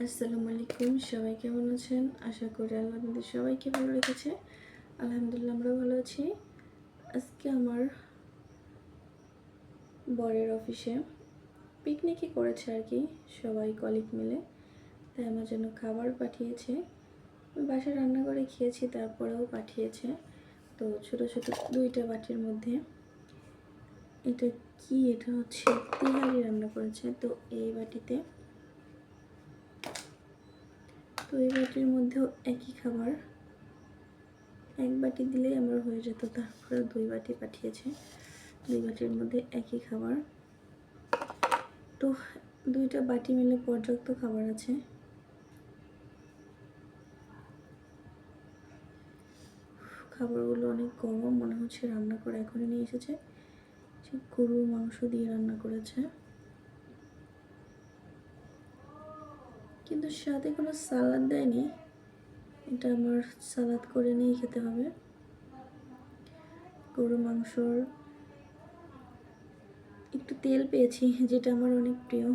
আসসালামু আলাইকুম, সবাই কেমন আছেন? আশা করি আল্লাহ আপনাদের সবাইকে ভালো রেখেছে। আলহামদুলিল্লাহ আমরাও ভালো আছি। আজকে আমার বরের অফিসে পিকনিকই করেছে আর কি, সবাই কলিগ মিলে। তাই আমার জন্য খাবার পাঠিয়েছে। বাসায় রান্না করে খেয়েছি, তারপরেও পাঠিয়েছে। তো ছোট ছোট দুইটা বাটির মধ্যে এটা কি, এটা হচ্ছে তিহারি রান্না করেছে। তো এই বাটির মধ্যেও একই খাবার, এক বাটি দিলেই আমার হয়ে যেত, তারপরে 2 বাটি পাঠিয়েছে। 2 বাটির মধ্যে একই খাবার। তো 2টা বাটি মিলে পর্যাপ্ত খাবার আছে। খাবারগুলো অনেক গরম, মনে হচ্ছে রান্না করে এখনই নিয়ে এসেছে। গরুর মাংস দিয়ে রান্না করেছে, কিন্তু সাথে কোনো সালাদ দেয়নি। এটা আমার সালাদ করে নিয়ে খেতে হবে। গরুর মাংসর একটু তেল পেয়েছি, যেটা আমার অনেক প্রিয়।